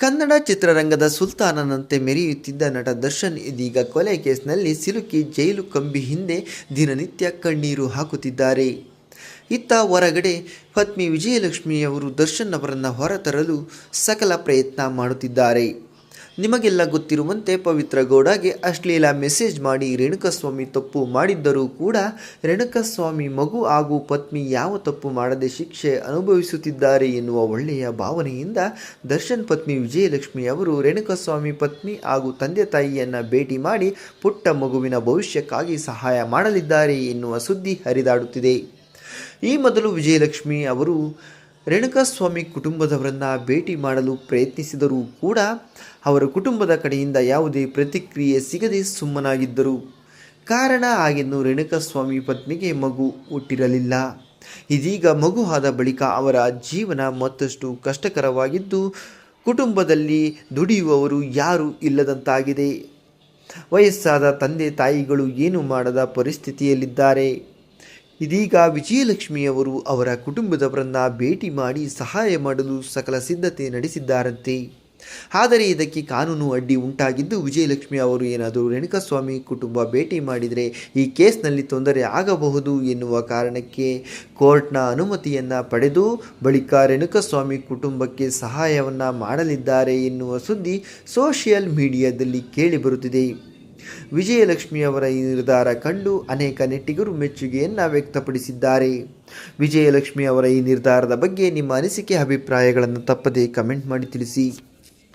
ಕನ್ನಡ ಚಿತ್ರರಂಗದ ಸುಲ್ತಾನನಂತೆ ಮೆರೆಯುತ್ತಿದ್ದ ನಟ ದರ್ಶನ್ ಇದೀಗ ಕೊಲೆ ಕೇಸ್ನಲ್ಲಿ ಸಿಲುಕಿ ಜೈಲು ಕಂಬಿ ಹಿಂದೆ ದಿನನಿತ್ಯ ಕಣ್ಣೀರು ಹಾಕುತ್ತಿದ್ದಾರೆ. ಇತ್ತ ಹೊರಗಡೆ ಪತ್ನಿ ವಿಜಯಲಕ್ಷ್ಮಿಯವರು ದರ್ಶನ್ ಅವರನ್ನು ಹೊರತರಲು ಸಕಲ ಪ್ರಯತ್ನ ಮಾಡುತ್ತಿದ್ದಾರೆ. ನಿಮಗೆಲ್ಲ ಗೊತ್ತಿರುವಂತೆ ಪವಿತ್ರ ಗೌಡಗೆ ಅಶ್ಲೀಲ ಮೆಸೇಜ್ ಮಾಡಿ ರೇಣುಕಾಸ್ವಾಮಿ ತಪ್ಪು ಮಾಡಿದ್ದರೂ ಕೂಡ ರೇಣುಕಾಸ್ವಾಮಿ ಮಗು ಹಾಗೂ ಪತ್ನಿ ಯಾವ ತಪ್ಪು ಮಾಡದೆ ಶಿಕ್ಷೆ ಅನುಭವಿಸುತ್ತಿದ್ದಾರೆ ಎನ್ನುವ ಒಳ್ಳೆಯ ಭಾವನೆಯಿಂದ ದರ್ಶನ್ ಪತ್ನಿ ವಿಜಯಲಕ್ಷ್ಮಿ ಅವರು ರೇಣುಕಾಸ್ವಾಮಿ ಪತ್ನಿ ಹಾಗೂ ತಂದೆ ತಾಯಿಯನ್ನು ಭೇಟಿ ಮಾಡಿ ಪುಟ್ಟ ಮಗುವಿನ ಭವಿಷ್ಯಕ್ಕಾಗಿ ಸಹಾಯ ಮಾಡಲಿದ್ದಾರೆ ಎನ್ನುವ ಸುದ್ದಿ ಹರಿದಾಡುತ್ತಿದೆ. ಈ ಮೊದಲು ವಿಜಯಲಕ್ಷ್ಮಿ ಅವರು ರೇಣುಕಾಸ್ವಾಮಿ ಕುಟುಂಬದವರನ್ನು ಭೇಟಿ ಮಾಡಲು ಪ್ರಯತ್ನಿಸಿದರೂ ಕೂಡ ಅವರ ಕುಟುಂಬದ ಕಡೆಯಿಂದ ಯಾವುದೇ ಪ್ರತಿಕ್ರಿಯೆ ಸಿಗದೆ ಸುಮ್ಮನಾಗಿದ್ದರು. ಕಾರಣ ಆಗಿನ್ನು ರೇಣುಕಾಸ್ವಾಮಿ ಪತ್ನಿಗೆ ಮಗು ಹುಟ್ಟಿರಲಿಲ್ಲ. ಇದೀಗ ಮಗು ಆದ ಬಳಿಕ ಅವರ ಜೀವನ ಮತ್ತಷ್ಟು ಕಷ್ಟಕರವಾಗಿದ್ದು, ಕುಟುಂಬದಲ್ಲಿ ದುಡಿಯುವವರು ಯಾರೂ ಇಲ್ಲದಂತಾಗಿದೆ. ವಯಸ್ಸಾದ ತಂದೆ ತಾಯಿಗಳು ಏನು ಮಾಡದ ಪರಿಸ್ಥಿತಿಯಲ್ಲಿದ್ದಾರೆ. ಇದೀಗ ವಿಜಯಲಕ್ಷ್ಮಿಯವರು ಅವರ ಕುಟುಂಬದವರನ್ನು ಭೇಟಿ ಮಾಡಿ ಸಹಾಯ ಮಾಡಲು ಸಕಲ ಸಿದ್ಧತೆ ನಡೆಸಿದ್ದಾರಂತೆ. ಆದರೆ ಇದಕ್ಕೆ ಕಾನೂನು ಅಡ್ಡಿ ಉಂಟಾಗಿದ್ದು, ವಿಜಯಲಕ್ಷ್ಮಿ ಅವರು ಏನಾದರೂ ರೇಣುಕಾಸ್ವಾಮಿ ಕುಟುಂಬ ಭೇಟಿ ಮಾಡಿದರೆ ಈ ಕೇಸ್ನಲ್ಲಿ ತೊಂದರೆ ಆಗಬಹುದು ಎನ್ನುವ ಕಾರಣಕ್ಕೆ ಕೋರ್ಟ್ನ ಅನುಮತಿಯನ್ನು ಪಡೆದು ಬಳಿಕ ರೇಣುಕಾಸ್ವಾಮಿ ಕುಟುಂಬಕ್ಕೆ ಸಹಾಯವನ್ನು ಮಾಡಲಿದ್ದಾರೆ ಎನ್ನುವ ಸುದ್ದಿ ಸೋಷಿಯಲ್ ಮೀಡಿಯಾದಲ್ಲಿ ಕೇಳಿಬರುತ್ತಿದೆ. ವಿಜಯಲಕ್ಷ್ಮಿಯವರ ಈ ನಿರ್ಧಾರ ಕಂಡು ಅನೇಕ ನೆಟ್ಟಿಗರು ಮೆಚ್ಚುಗೆಯನ್ನು ವ್ಯಕ್ತಪಡಿಸಿದ್ದಾರೆ. ವಿಜಯಲಕ್ಷ್ಮಿ ಅವರ ಈ ನಿರ್ಧಾರದ ಬಗ್ಗೆ ನಿಮ್ಮ ಅನಿಸಿಕೆ ಅಭಿಪ್ರಾಯಗಳನ್ನು ತಪ್ಪದೇ ಕಮೆಂಟ್ ಮಾಡಿ ತಿಳಿಸಿ.